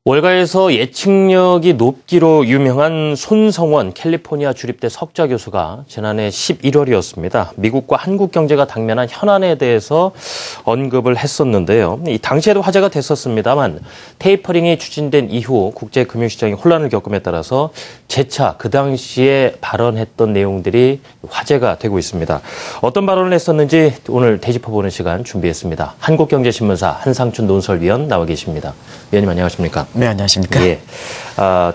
월가에서 예측력이 높기로 유명한 손성원 캘리포니아 주립대 석좌 교수가 지난해 11월이었습니다. 미국과 한국 경제가 당면한 현안에 대해서 언급을 했었는데요. 이 당시에도 화제가 됐었습니다만 테이퍼링이 추진된 이후 국제 금융시장이 혼란을 겪음에 따라서 재차 그 당시에 발언했던 내용들이 화제가 되고 있습니다. 어떤 발언을 했었는지 오늘 되짚어보는 시간 준비했습니다. 한국경제신문사 한상춘 논설위원 나와 계십니다. 위원님 안녕하십니까? 네, 안녕하십니까? 예.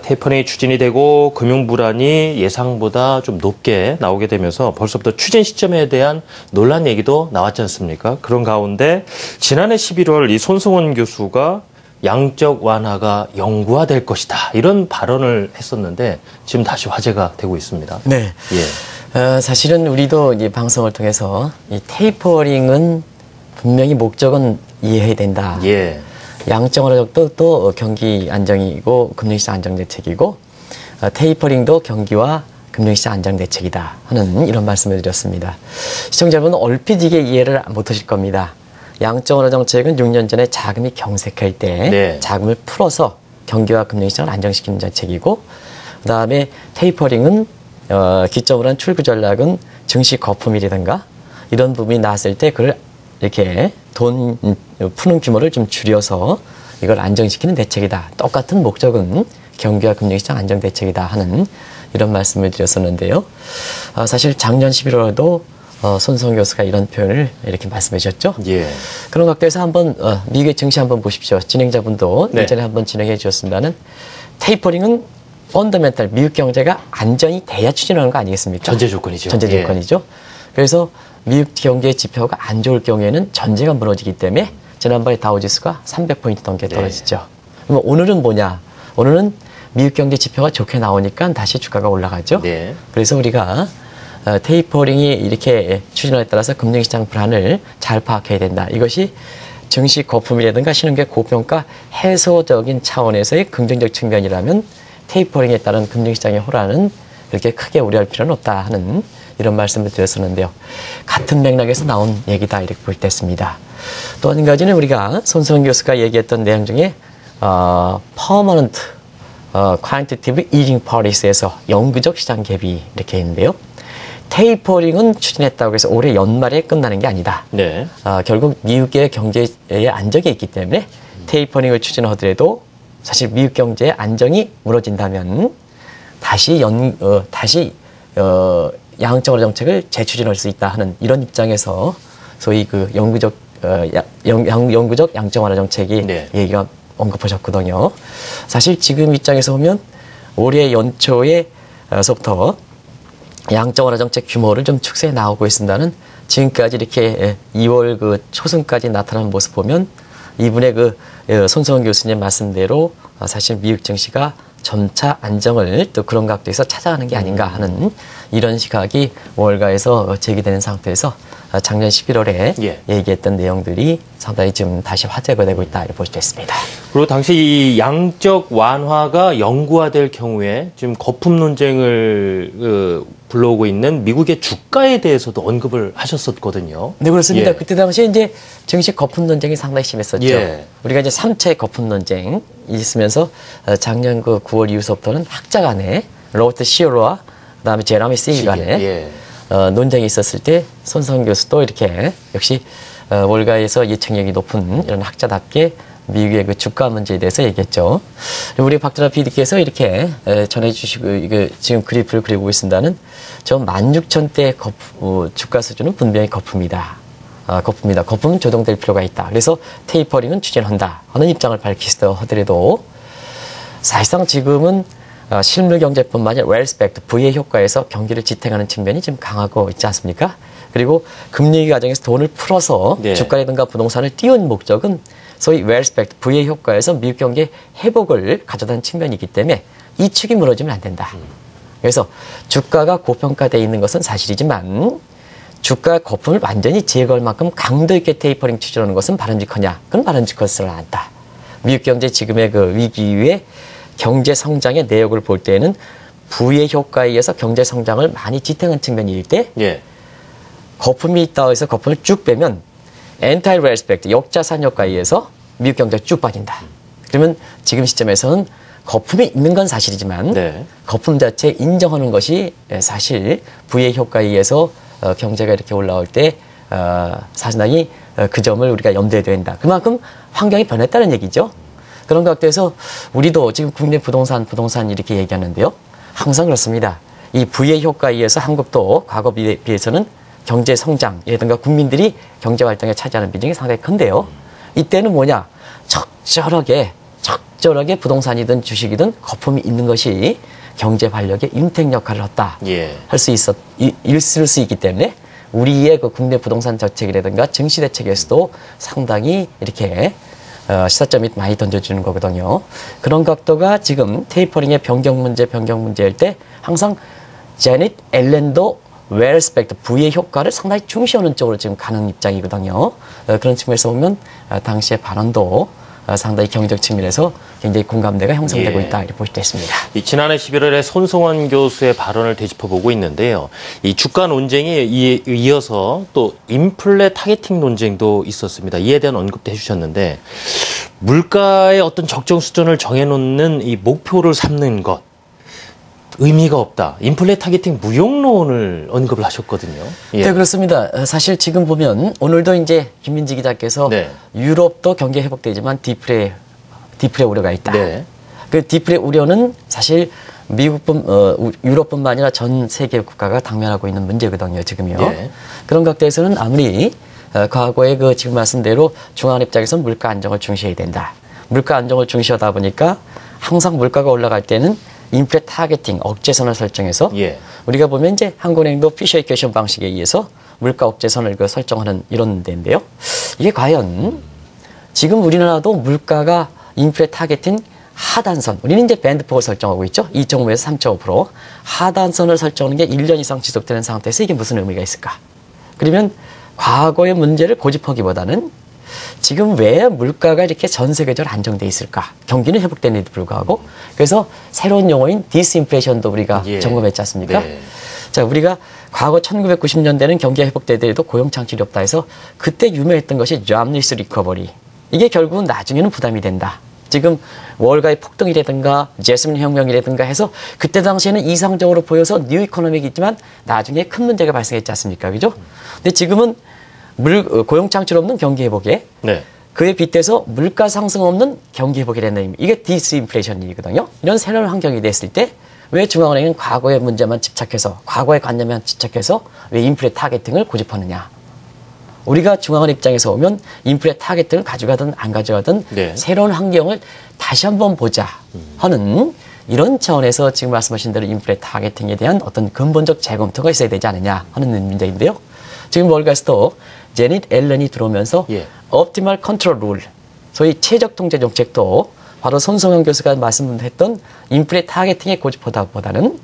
테이퍼링이 추진이 되고 금융 불안이 예상보다 좀 높게 나오게 되면서 벌써부터 추진 시점에 대한 논란 얘기도 나왔지 않습니까? 그런 가운데 지난해 11월 이 손성원 교수가 양적 완화가 영구화될 것이다. 이런 발언을 했었는데 지금 다시 화제가 되고 있습니다. 네. 예. 사실은 우리도 이 방송을 통해서 이 테이퍼링은 분명히 목적은 이해해야 된다. 예. 양적 완화도 또 경기 안정이고 금융시장 안정 대책이고 테이퍼링도 경기와 금융시장 안정 대책이다 하는 이런 말씀을 드렸습니다. 시청자분은 얼핏 이게 이해를 못하실 겁니다. 양적 완화 정책은 6년 전에 자금이 경색할 때 네. 자금을 풀어서 경기와 금융시장을 안정시키는 정책이고 그다음에 테이퍼링은 기점으로 한 출구 전략은 증시 거품이라든가 이런 부분이 나왔을 때 그걸 이렇게 돈 푸는 규모를 좀 줄여서 이걸 안정시키는 대책이다. 똑같은 목적은 경기와 금융시장 안정 대책이다 하는 이런 말씀을 드렸었는데요. 사실 작년 11월에도 손성원 교수가 이런 표현을 이렇게 말씀해 주셨죠. 예. 그런 각도에서 한번 미국의 증시 한번 보십시오. 진행자분도 네. 예전에 한번 진행해 주셨습니다는 테이퍼링은 펀더멘탈 미국 경제가 안정이 돼야 추진하는 거 아니겠습니까? 전제 조건이죠. 전제 예. 조건이죠. 그래서 미국 경제 지표가 안 좋을 경우에는 전제가 무너지기 때문에 지난번에 다우지수가 300포인트 넘게 떨어지죠. 네. 그럼 오늘은 뭐냐? 오늘은 미국 경제 지표가 좋게 나오니까 다시 주가가 올라가죠. 네. 그래서 우리가 테이퍼링이 이렇게 추진에 따라서 금융시장 불안을 잘 파악해야 된다. 이것이 증시 거품이라든가 신흥계 고평가 해소적인 차원에서의 긍정적 측면이라면 테이퍼링에 따른 금융시장의 호란은 그렇게 크게 우려할 필요는 없다 하는 이런 말씀을 드렸었는데요. 같은 맥락에서 나온 얘기다 이렇게 볼 때 있습니다. 또 한 가지는 우리가 손성원 교수가 얘기했던 내용 중에 permanent quantitative easing policy에서 영구적 시장 갭이 이렇게 있는데요. 테이퍼링은 추진했다고 해서 올해 연말에 끝나는 게 아니다. 네. 결국 미국의 경제의 안정이 있기 때문에 테이퍼링을 추진하더라도 사실 미국 경제의 안정이 무너진다면 다시 양적 완화 정책을 재추진할 수 있다 하는 이런 입장에서 소위 그 영구적 양적 완화 정책이 네. 얘기가 언급하셨거든요. 사실 지금 입장에서 보면 올해 연초에서부터 양적 완화 정책 규모를 좀 축소해 나오고 있습니다는 지금까지 이렇게 2월 그 초순까지 나타난 모습 보면 이분의 그 손성원 교수님 말씀대로 사실 미국 증시가 점차 안정을 또 그런 각도에서 찾아가는 게 아닌가 하는 이런 시각이 월가에서 제기되는 상태에서 작년 11월에 예. 얘기했던 내용들이 상당히 지금 다시 화제가 되고 있다 이렇게 볼 수 있습니다. 그리고 당시 이 양적 완화가 영구화될 경우에 지금 거품 논쟁을 불러오고 있는 미국의 주가에 대해서도 언급을 하셨었거든요. 네, 그렇습니다. 예. 그때 당시에 이제 증시 거품 논쟁이 상당히 심했었죠. 예. 우리가 이제 3차 거품 논쟁이 있으면서 작년 그 9월 이후서부터는 학자 간에 로버트 시어로와 그다음에 제라미 시기 간에 예. 논쟁이 있었을 때 손성원 교수도 이렇게 역시 월가에서 예측력이 높은 이런 학자답게 미국의 그 주가 문제에 대해서 얘기했죠. 우리 박준하 PD께서 이렇게 전해주시고 이거 지금 그래프를 그리고 있습니다는 저 16,000대 주가 수준은 분명히 거품이다. 거품이다. 거품은 조정될 필요가 있다. 그래서 테이퍼링은 추진한다 하는 입장을 밝히시더 하더라도 사실상 지금은 실물 경제뿐만 아니라 웰스펙트, 부의 효과에서 경기를 지탱하는 측면이 좀 강하고 있지 않습니까? 그리고 금리 과정에서 돈을 풀어서 네. 주가라든가 부동산을 띄운 목적은 소위 웰스펙트, 부의 효과에서 미국 경제 회복을 가져다는 측면이기 때문에 이 축이 무너지면 안 된다. 그래서 주가가 고평가되어 있는 것은 사실이지만 주가 거품을 완전히 제거할 만큼 강도 있게 테이퍼링 추진하는 것은 바람직하냐? 그건 바람직하지는 않다. 미국 경제 지금의 그 위기 이후에 경제 성장의 내역을 볼 때에는 부의 효과에 의해서 경제 성장을 많이 지탱한 측면일 때 예. 거품이 있다고 해서 거품을 쭉 빼면 엔타이 레스펙트 역자산 효과에 의해서 미국 경제가 쭉 빠진다. 그러면 지금 시점에서는 거품이 있는 건 사실이지만 네. 거품 자체 인정하는 것이 사실 부의 효과에 의해서 경제가 이렇게 올라올 때 상당히 그 점을 우리가 염두에 둬야 된다. 그만큼 환경이 변했다는 얘기죠. 그런 각도에서 우리도 지금 국내 부동산 이렇게 얘기하는데요. 항상 그렇습니다. 이 부의 효과에 의해서 한국도 과거에 비해서는 경제 성장이라든가 국민들이 경제 활동에 차지하는 비중이 상당히 큰데요. 이때는 뭐냐? 적절하게 부동산이든 주식이든 거품이 있는 것이 경제 활력의 임택 역할을 했다. 할 수 있을 수 있기 때문에 우리의 그 국내 부동산 정책이라든가 증시 대책에서도 상당히 이렇게 시사점이 많이 던져주는 거거든요. 그런 각도가 지금 테이퍼링의 변경 문제일 때 항상 제닛 앨런도 웰스펙트 부의 효과를 상당히 중시하는 쪽으로 지금 가는 입장이거든요. 그런 측면에서 보면 당시의 발언도 상당히 경제적 측면에서 굉장히 공감대가 형성되고 있다 이렇게 볼 수 있습니다. 지난해 11월에 손성원 교수의 발언을 되짚어보고 있는데요. 이 주가 논쟁에 이어서 또 인플레 타겟팅 논쟁도 있었습니다. 이에 대한 언급도 해주셨는데 물가의 어떤 적정 수준을 정해놓는 이 목표를 삼는 것 의미가 없다. 인플레 타겟팅 무용론을 언급을 하셨거든요. 네, 그렇습니다. 사실 지금 보면 오늘도 이제 김민지 기자께서 유럽도 경기 회복되지만 디플레 우려가 있다. 그 디플레 우려는 사실 유럽뿐만 아니라 전 세계 국가가 당면하고 있는 문제거든요. 지금요. 그런 각도에서는 아무리 과거에 그 지금 말씀대로 중앙 입장에서는 물가 안정을 중시해야 된다. 물가 안정을 중시하다 보니까 항상 물가가 올라갈 때는 인플레 타겟팅, 억제선을 설정해서 우리가 보면 이제 한국은행도 피셔 이퀘이션 방식에 의해서 물가 억제선을 설정하는 이런 데인데요. 이게 과연 지금 우리나라도 물가가 인플레 타겟팅 하단선, 우리는 이제 밴드폭을 설정하고 있죠. 2.5에서 3.5%. 하단선을 설정하는 게 1년 이상 지속되는 상태에서 이게 무슨 의미가 있을까? 그러면 과거의 문제를 고집하기보다는 지금 왜 물가가 이렇게 전 세계적으로 안정돼 있을까? 경기는 회복되는데도 불구하고. 그래서 새로운 용어인 디스인플레이션도 우리가 점검했지 않습니까? 자, 우리가 과거 1990년대는 경기가 회복되더라도 고용 창출이 없다 해서 그때 유명했던 것이 잡리스 리커버리. 이게 결국은 나중에는 부담이 된다. 지금 월가의 폭등이라든가 제스민 혁명이라든가 해서 그때 당시에는 이상적으로 보여서 뉴 이코노믹이지만 나중에 큰 문제가 발생했지 않습니까? 그죠? 근데 지금은 고용 창출 없는 경기 회복에 그에 빗대서 물가 상승 없는 경기 회복이라는 의미. 이게 디스인플레이션이거든요. 이런 새로운 환경이 됐을 때 왜 중앙은행은 과거의 문제만 집착해서 과거의 관념만 집착해서 왜 인플레 타겟팅을 고집하느냐. 우리가 중앙은행 입장에서 오면 인플레 타겟팅을 가져가든 안 가져가든 새로운 환경을 다시 한번 보자 하는 이런 차원에서 지금 말씀하신 대로 인플레 타겟팅에 대한 어떤 근본적 재검토가 있어야 되지 않느냐 하는 문제인데요. 지금 월가에서도 제닛 앨런이 들어오면서 옵티멀 컨트롤 룰, 소위 최적 통제 정책도 바로 손성현 교수가 말씀했던 인플레 타겟팅에 고집하다보다는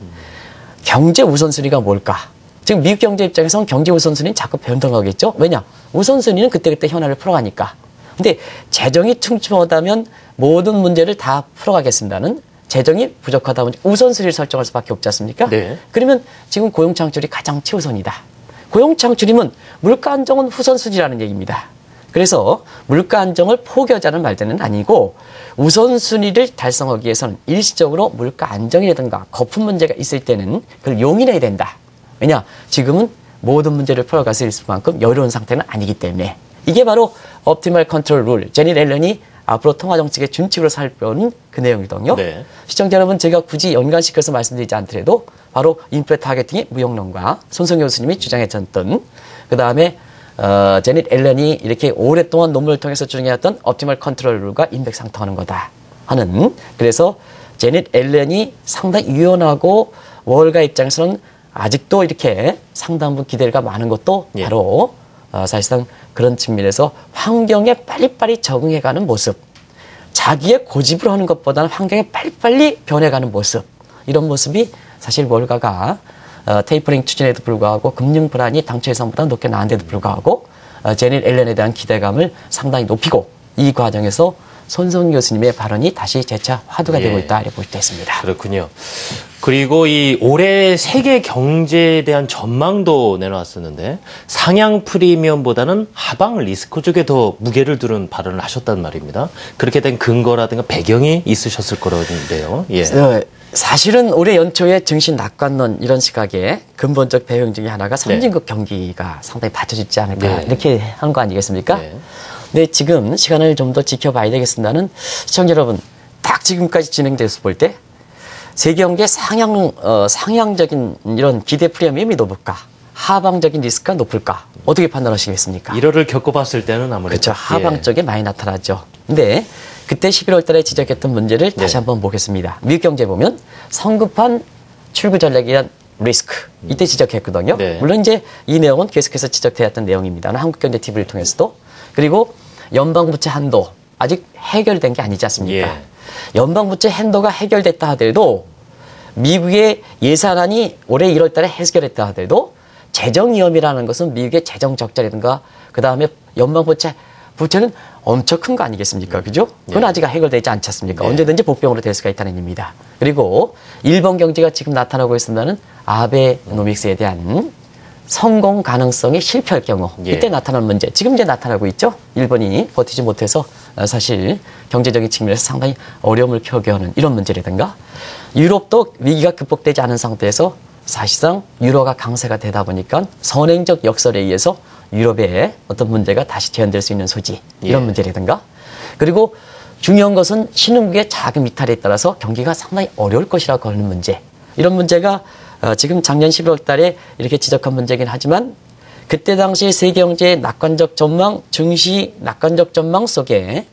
경제 우선순위가 뭘까? 지금 미국 경제 입장에서는 경제 우선순위는 자꾸 변동하겠죠? 왜냐? 우선순위는 그때그때 현안을 풀어가니까. 근데 재정이 촘촘하다면 모든 문제를 다 풀어가겠습니다는 재정이 부족하다면 우선순위를 설정할 수밖에 없지 않습니까? 그러면 지금 고용 창출이 가장 최우선이다. 고용 창출이면 물가 안정은 후선순위라는 얘기입니다. 그래서 물가 안정을 포기하자는 말들은 아니고 우선순위를 달성하기 위해서는 일시적으로 물가 안정이라든가 거품 문제가 있을 때는 그걸 용인해야 된다. 왜냐? 지금은 모든 문제를 풀어갈 수 있을 만큼 여유로운 상태는 아니기 때문에. 이게 바로 옵티멀 컨트롤 룰, 제닛 앨런이 앞으로 통화정책의 준칙으로 살펴보는 그 내용이거든요. 시청자 여러분, 제가 굳이 연관시켜서 말씀드리지 않더라도 바로 인플레 타겟팅의 무용론과 손성현 교수님이 주장했던 그 다음에 제닛 앨런이 이렇게 오랫동안 논문을 통해서 주장해왔던 옵티멀 컨트롤 룰과 인백상통하는 거다 하는. 그래서 제닛 앨런이 상당히 유연하고 월가 입장에서는 아직도 이렇게 상당 부분 기대가 많은 것도 바로 사실상 그런 측면에서 환경에 빨리빨리 적응해가는 모습, 자기의 고집으로 하는 것보다는 환경에 빨리빨리 변해가는 모습, 이런 모습이 사실 월가가 테이퍼링 추진에도 불구하고 금융 불안이 당초 예상보다 높게 나왔는데도 불구하고 제닛 앨런에 대한 기대감을 상당히 높이고 이 과정에서 손성훈 교수님의 발언이 다시 재차 화두가 예. 되고 있다 이렇게 볼 수 있습니다. 그렇군요. 그리고 이 올해 세계 경제에 대한 전망도 내놓았었는데 상향 프리미엄보다는 하방 리스크 쪽에 더 무게를 두는 발언을 하셨단 말입니다. 그렇게 된 근거라든가 배경이 있으셨을 거라는데요. 예. 사실은 올해 연초에 증시 낙관론 이런 시각의 근본적 배경 중에 하나가 선진국 경기가 상당히 받쳐주지 않을까 네. 이렇게 한 거 아니겠습니까? 네. 근데 지금 시간을 좀 더 지켜봐야 되겠습니다는 시청자 여러분 딱 지금까지 진행돼서 볼 때 세계경제 상향적인 이런 기대 프리미엄이 높을까? 하방적인 리스크가 높을까? 어떻게 판단하시겠습니까? 1월을 겪어봤을 때는 아무래도 그렇죠. 하방 쪽에 많이 나타나죠. 근데 그때 11월 달에 지적했던 문제를 다시 한번 보겠습니다. 미국 경제 보면 성급한 출구 전략에 대한 리스크 이때 지적했거든요. 네. 물론 이제 이 내용은 계속해서 지적되었던 내용입니다. 한국경제 TV를 통해서도. 그리고 연방부채 한도 아직 해결된 게 아니지 않습니까? 예. 연방부채 한도가 해결됐다 하더라도 미국의 예산안이 올해 1월 달에 해결했다 하더라도 재정 위험이라는 것은 미국의 재정 적자라든가 그다음에 부채는 엄청 큰 거 아니겠습니까? 그죠? 그건 아직 해결되지 않지 않습니까? 네. 언제든지 복병으로 될 수가 있다는 의미입니다. 그리고 일본 경제가 지금 나타나고 있습니다는 아베노믹스에 대한 성공 가능성이 실패할 경우 이때 나타나는 문제 지금 이제 나타나고 있죠. 일본이 버티지 못해서 사실 경제적인 측면에서 상당히 어려움을 겪어하는 이런 문제라든가 유럽도 위기가 극복되지 않은 상태에서 사실상 유로가 강세가 되다 보니까 선행적 역설에 의해서 유럽의 어떤 문제가 다시 재현될 수 있는 소지 이런 문제라든가 그리고 중요한 것은 신흥국의 자금 이탈에 따라서 경기가 상당히 어려울 것이라고 하는 문제 이런 문제가 지금 작년 11월 달에 이렇게 지적한 문제긴 하지만 그때 당시 세계 경제의 낙관적 전망, 증시 낙관적 전망 속에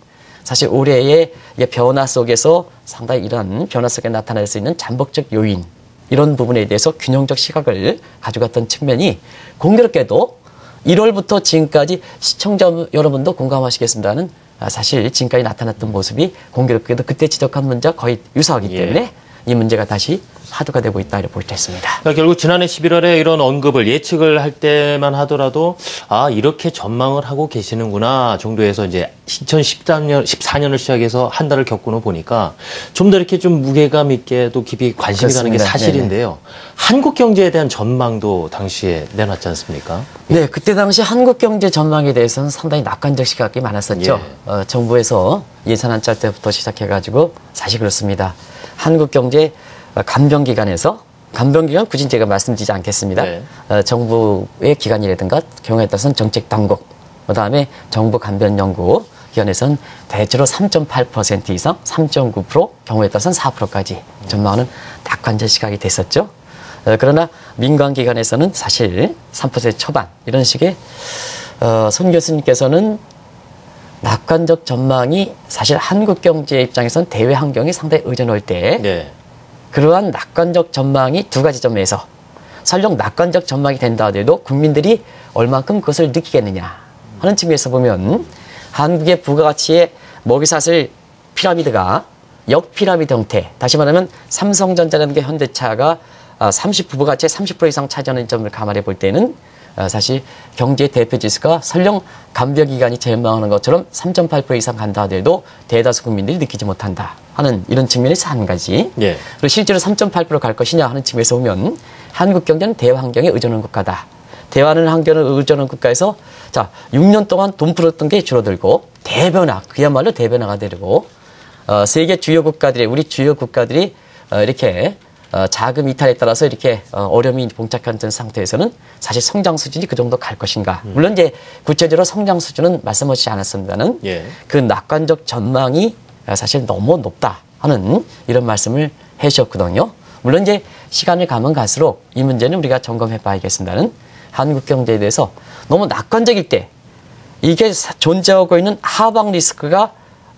사실 올해의 변화 속에서 상당히 이런 변화 속에 나타날 수 있는 잠복적 요인 이런 부분에 대해서 균형적 시각을 가져갔던 측면이 공교롭게도 1월부터 지금까지 시청자 여러분도 공감하시겠습니다는 사실 지금까지 나타났던 모습이 공교롭게도 그때 지적한 문제와 거의 유사하기 때문에 이 문제가 다시 화두가 되고 있다 이렇게 볼 수 있습니다. 그러니까 결국 지난해 11월에 이런 언급을 예측을 할 때만 하더라도 아 이렇게 전망을 하고 계시는구나 정도에서 이제 2014년을 시작해서 한 달을 겪고 보니까 좀 더 이렇게 좀 무게감 있게 또 깊이 관심이 가는 게 그렇습니다. 사실인데요. 네네. 한국 경제에 대한 전망도 당시에 내놨지 않습니까? 네, 그때 당시 한국 경제 전망에 대해서는 상당히 낙관적 시각이 많았었죠. 정부에서 예산안 짤 때부터 시작해가지고 사실 그렇습니다. 한국 경제 간병기관에서 간병기관 굳이 제가 말씀드리지 않겠습니다. 네. 정부의 기관이라든가 경우에 따라서는 정책당국, 그다음에 정부 간병연구 기관에서는 대체로 3.8% 이상, 3.9%, 경우에 따라서는 4%까지 전망하는 낙관적 시각이 됐었죠. 그러나 민간기관에서는 사실 3% 초반 이런 식의 손 교수님께서는 낙관적 전망이 사실 한국 경제 입장에서는 대외 환경이 상당히 의존할 때 그러한 낙관적 전망이 두 가지 점에서 설령 낙관적 전망이 된다 하더라도 국민들이 얼만큼 그것을 느끼겠느냐 하는 측면에서 보면 한국의 부가가치의 먹이사슬 피라미드가 역피라미드 형태 다시 말하면 삼성전자라는 게 현대차가 부가가치의 30% 이상 차지하는 점을 감안해 볼 때는 사실 경제의 대표 지수가 설령 간병기관이 전망하는 것처럼 3.8% 이상 간다 하더라도 대다수 국민들이 느끼지 못한다 하는 이런 측면에서 한 가지. 그리고 실제로 3.8%갈 것이냐 하는 측면에서 보면 한국 경제는 대화 환경에 의존하는 국가다. 대화하는 환경을 의존하는 국가에서 자 6년 동안 돈 풀었던 게 줄어들고 대변화 그야말로 대변화가 되고 세계 주요 국가들이 우리 주요 국가들이 이렇게 자금 이탈에 따라서 이렇게 어려움이 봉착한 상태에서는 사실 성장 수준이 그 정도 갈 것인가. 물론 이제 구체적으로 성장 수준은 말씀하시지 않았습니다는 그 낙관적 전망이 사실 너무 높다 하는 이런 말씀을 해주셨거든요. 물론 이제 시간을 가면 갈수록 이 문제는 우리가 점검해 봐야겠습니다는 한국 경제에 대해서 너무 낙관적일 때 이게 존재하고 있는 하방 리스크가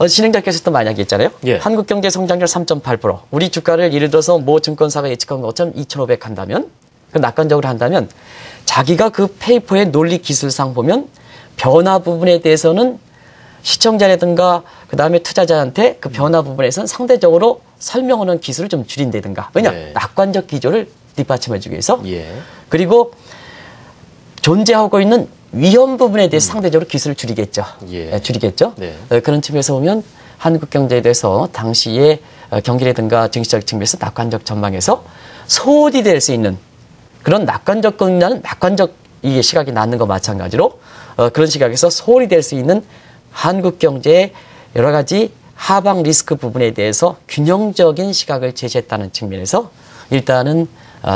진행자께서도 만약에 있잖아요. 한국 경제 성장률 3.8%. 우리 주가를 예를 들어서 모 증권사가 예측한 것처럼 2,500 한다면, 그 낙관적으로 한다면, 자기가 그 페이퍼의 논리 기술상 보면 변화 부분에 대해서는 시청자라든가 그 다음에 투자자한테 그 변화 부분에서는 상대적으로 설명하는 기술을 좀 줄인다든가. 왜냐? 낙관적 기조를 뒷받침해주기 위해서. 그리고 존재하고 있는 위험 부분에 대해서 상대적으로 기술을 줄이겠죠. 예. 줄이겠죠. 네. 그런 측면에서 보면 한국 경제에 대해서 당시의 경기라든가 증시적 측면에서 낙관적 전망에서 소홀히 될 수 있는 그런 낙관적 이 시각이 낳는 것 마찬가지로 그런 시각에서 소홀히 될 수 있는 한국 경제의 여러 가지 하방 리스크 부분에 대해서 균형적인 시각을 제시했다는 측면에서 일단은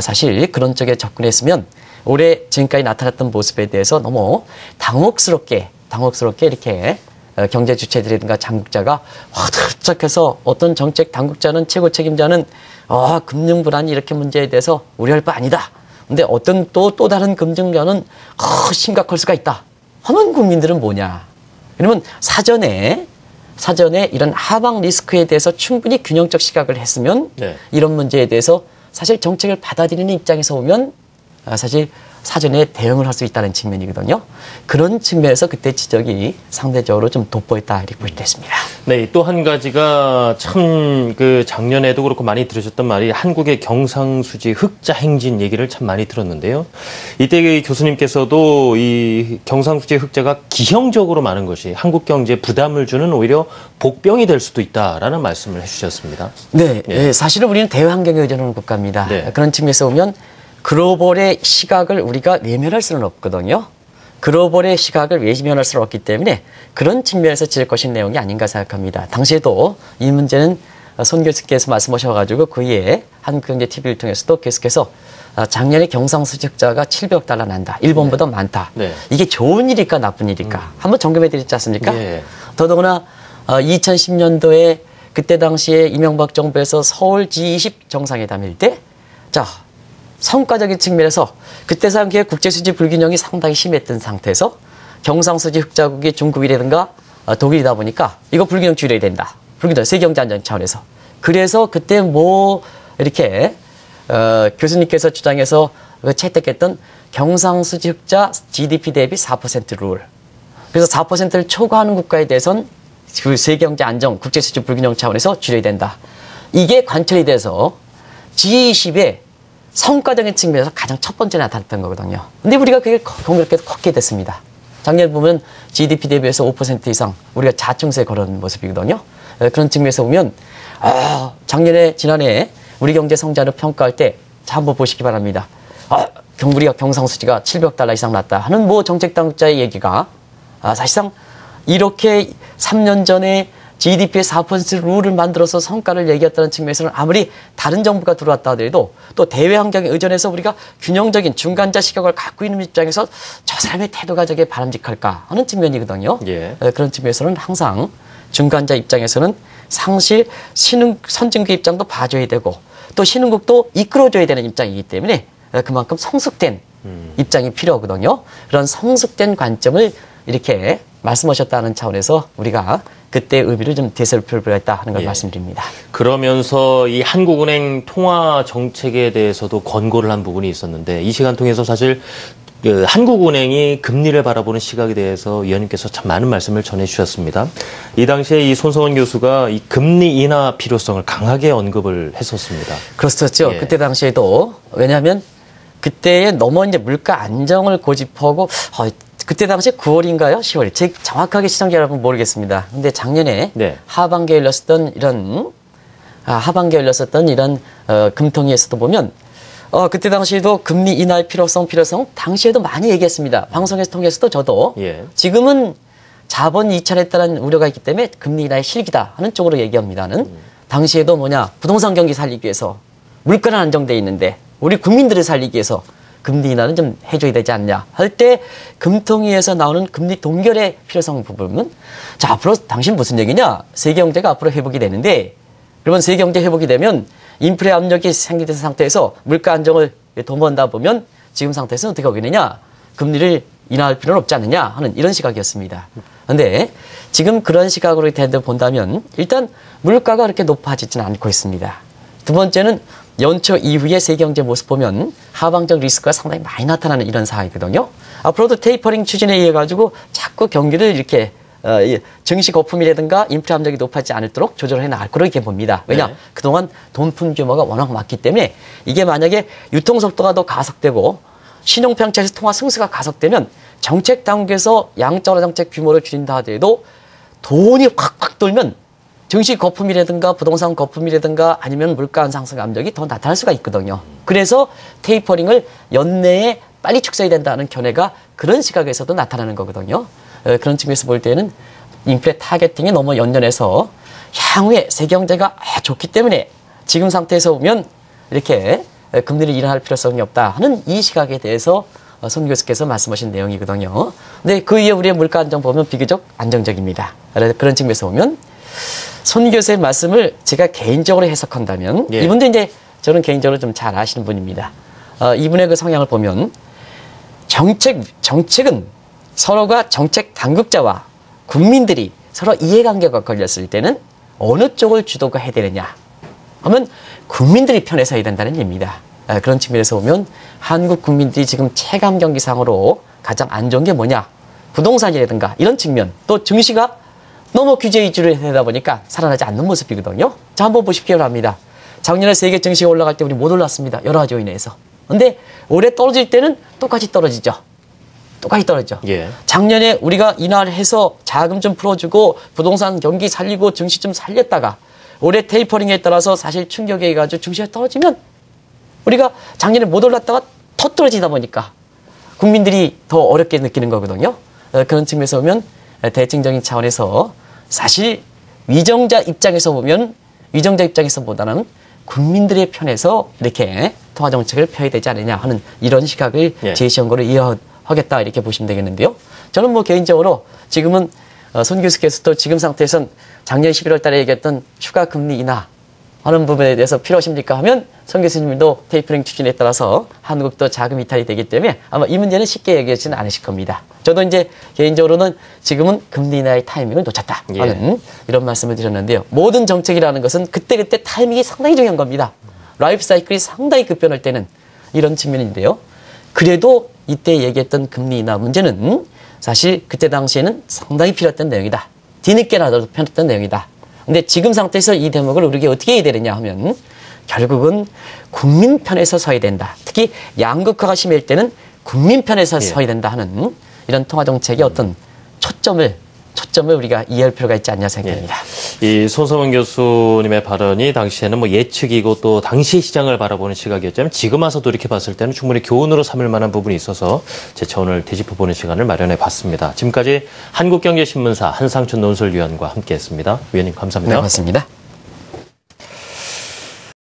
사실 그런 쪽에 접근했으면 올해 지금까지 나타났던 모습에 대해서 너무 당혹스럽게 이렇게 경제 주체들이든가 당국자가 활짝해서 어떤 정책 당국자는 최고 책임자는 금융 불안이 이렇게 문제에 대해서 우려할 바 아니다. 근데 어떤 또 다른 금융면은 심각할 수가 있다. 하는 국민들은 뭐냐? 그러면 사전에 이런 하방 리스크에 대해서 충분히 균형적 시각을 했으면 네. 이런 문제에 대해서 사실 정책을 받아들이는 입장에서 보면 사실 사전에 대응을 할 수 있다는 측면이거든요. 그런 측면에서 그때 지적이 상대적으로 좀 돋보였다 이렇게 볼 때 있습니다. 네, 또 한 가지가 참 작년에도 그렇고 많이 들으셨던 말이 한국의 경상수지 흑자 행진 얘기를 참 많이 들었는데요. 이때 교수님께서도 이 경상수지 흑자가 기형적으로 많은 것이 한국 경제에 부담을 주는 오히려 복병이 될 수도 있다라는 말씀을 해주셨습니다. 네, 예. 사실은 우리는 대외환경에 의존하는 국가입니다. 네. 그런 측면에서 보면 글로벌의 시각을 우리가 외면할 수는 없거든요. 글로벌의 시각을 외면할 수는 없기 때문에 그런 측면에서 지을 것인 내용이 아닌가 생각합니다. 당시에도 이 문제는 손 교수께서 말씀하셔가지고 그에 한국경제TV를 통해서도 계속해서 작년에 경상수지 흑자가 700억 달러 난다. 일본보다 많다. 네. 이게 좋은 일일까 나쁜 일일까? 한번 점검해 드렸지 않습니까? 예. 더더구나 2010년도에 그때 당시에 이명박 정부에서 서울 G20 정상회담일 때 성과적인 측면에서 그때 당시에 국제수지 불균형이 상당히 심했던 상태에서 경상수지 흑자국이 중국이라든가 독일이다 보니까 이거 불균형 줄여야 된다. 불균형 세계경제 안정 차원에서. 그래서 그때 이렇게 교수님께서 주장해서 채택했던 경상수지 흑자 GDP 대비 4% 룰. 그래서 4%를 초과하는 국가에 대해서는 그 세계경제 안정, 국제수지 불균형 차원에서 줄여야 된다. 이게 관철이 돼서 G20의 성과적인 측면에서 가장 첫 번째 나타났던 거거든요. 근데 우리가 그게 공교롭게도 걷게 됐습니다. 작년에 보면 GDP 대비해서 5% 이상 우리가 자충수에 걸은 모습이거든요. 그런 측면에서 보면 지난해 우리 경제 성장을 평가할 때 한번 보시기 바랍니다. 우리가 경상수지가 700억 달러 이상 났다 하는 정책 당국자의 얘기가 사실상 이렇게 3년 전에 GDP의 4% 룰을 만들어서 성과를 얘기했다는 측면에서는 아무리 다른 정부가 들어왔다 하더라도 또 대외 환경에 의존해서 우리가 균형적인 중간자 시각을 갖고 있는 입장에서 저 사람의 태도가 저게 바람직할까 하는 측면이거든요. 예. 그런 측면에서는 항상 중간자 입장에서는 상실 선진국 입장도 봐줘야 되고 또 신흥국도 이끌어줘야 되는 입장이기 때문에 그만큼 성숙된 입장이 필요하거든요. 그런 성숙된 관점을 이렇게 말씀하셨다는 차원에서 우리가 그때 의미를 좀 되살펴보겠다 하는 걸 말씀드립니다. 그러면서 이 한국은행 통화 정책에 대해서도 권고를 한 부분이 있었는데 이 시간 통해서 사실 한국은행이 금리를 바라보는 시각에 대해서 위원님께서 참 많은 말씀을 전해주셨습니다. 이 당시에 이 손성원 교수가 이 금리 인하 필요성을 강하게 언급을 했었습니다. 그렇었죠. 예. 그때 당시에도 왜냐하면 그때에 너무 이제 물가 안정을 고집하고 그때 당시 9월인가요? 10월. 정확하게 시청자 여러분 모르겠습니다. 근데 작년에 네. 하반기에 열렸었던 이런 금통위에서도 보면 그때 당시에도 금리 인하의 필요성 당시에도 많이 얘기했습니다. 방송에서 통해서도 저도 지금은 자본 이탈에 따른 우려가 있기 때문에 금리 인하의 실기다 하는 쪽으로 얘기합니다는 당시에도 부동산 경기 살리기 위해서 물가는 안정돼 있는데 우리 국민들을 살리기 위해서 금리 인하는 좀 해줘야 되지 않냐 할 때 금통위에서 나오는 금리 동결의 필요성 부분은 앞으로 당신 무슨 얘기냐? 세계 경제가 앞으로 회복이 되는데 그러면 세계 경제 회복이 되면 인플레 압력이 생기는 상태에서 물가 안정을 도모한다 보면 지금 상태에서는 어떻게 하겠느냐? 금리를 인하할 필요는 없지 않느냐 하는 이런 시각이었습니다. 그런데 지금 그런 시각으로 본다면 일단 물가가 그렇게 높아지지는 않고 있습니다. 두 번째는 연초 이후의 세계경제 모습 보면 하방적 리스크가 상당히 많이 나타나는 이런 상황이거든요. 앞으로도 테이퍼링 추진에 의해 가지고 자꾸 경기를 이렇게 증시 거품이라든가 인플레 압력이 높아지지 않도록 조절해 나갈 거로 이렇게 봅니다. 왜냐? 그동안 돈푼 규모가 워낙 많기 때문에 이게 만약에 유통 속도가 더 가속되고 신용평가에서 통화 승수가 가속되면 정책 당국에서 양적완화 정책 규모를 줄인다 하더라도 돈이 확확 돌면 증시 거품이라든가 부동산 거품이라든가 아니면 물가 상승 압력이 더 나타날 수가 있거든요. 그래서 테이퍼링을 연내에 빨리 축소해야 된다는 견해가 그런 시각에서도 나타나는 거거든요. 그런 측면에서 볼 때는 인플레 타겟팅이 너무 연연해서 향후에 세계 경제가 좋기 때문에 지금 상태에서 보면 이렇게 금리를 인하할 필요성이 없다 하는 이 시각에 대해서 손 교수께서 말씀하신 내용이거든요. 근데 그 이후에 우리의 물가 안정 보면 비교적 안정적입니다. 그런 측면에서 보면 손 교수의 말씀을 제가 개인적으로 해석한다면 예. 이분도 이제 저는 개인적으로 좀 잘 아시는 분입니다. 이분의 그 성향을 보면 정책은 서로가 정책 당국자와 국민들이 서로 이해관계가 걸렸을 때는 어느 쪽을 주도가 해야 되느냐 하면 국민들이 편에 서야 된다는 얘기입니다. 그런 측면에서 보면 한국 국민들이 지금 체감 경기상으로 가장 안 좋은 게 뭐냐, 부동산이라든가 이런 측면, 또 증시가 너무 규제 위주로 되다 보니까 살아나지 않는 모습이거든요. 자, 한번 보십시오 합니다. 작년에 세계 증시가 올라갈 때 우리 못 올랐습니다. 여러 가지 요인에 의해서. 근데 올해 떨어질 때는 똑같이 떨어지죠. 똑같이 떨어지죠. 예. 작년에 우리가 인하를 해서 자금 좀 풀어주고 부동산 경기 살리고 증시 좀 살렸다가 올해 테이퍼링에 따라서 사실 충격이 해가지고 증시가 떨어지면 우리가 작년에 못 올랐다가 더 떨어지다 보니까 국민들이 더 어렵게 느끼는 거거든요. 그런 측면에서 보면 대칭적인 차원에서 사실 위정자 입장에서보다는 국민들의 편에서 이렇게 통화정책을 펴야 되지 않느냐 하는 이런 시각을 예. 제시한 거를 이해하겠다 이렇게 보시면 되겠는데요. 저는 뭐 개인적으로 지금은 손 교수께서도 지금 상태에선 작년 11월 달에 얘기했던 추가 금리 인하 하는 부분에 대해서 필요하십니까 하면 손 교수님도 테이퍼링 추진에 따라서 한국도 자금 이탈이 되기 때문에 아마 이 문제는 쉽게 얘기하지는 않으실 겁니다. 저도 이제 개인적으로는 지금은 금리 인하의 타이밍을 놓쳤다 하는 이런 말씀을 드렸는데요. 모든 정책이라는 것은 그때그때 타이밍이 상당히 중요한 겁니다. 라이프 사이클이 상당히 급변할 때는 이런 측면인데요. 그래도 이때 얘기했던 금리 인하 문제는 사실 그때 당시에는 상당히 필요했던 내용이다. 뒤늦게라도 편했던 내용이다. 근데 지금 상태에서 이 대목을 우리가 어떻게 해야 되느냐 하면 결국은 국민 편에서 서야 된다. 특히 양극화가 심할 때는 국민 편에서 서야 된다 하는 이런 통화정책의 어떤 초점을 우리가 이해할 필요가 있지 않냐 생각합니다. 이 손성원 교수님의 발언이 당시에는 뭐 예측이고 또 당시 시장을 바라보는 시각이었지만 지금 와서 돌이켜 봤을 때는 충분히 교훈으로 삼을 만한 부분이 있어서 재차 오늘 되짚어보는 시간을 마련해 봤습니다. 지금까지 한국경제신문사 한상춘 논설위원과 함께했습니다. 위원님 감사합니다. 네, 고맙습니다.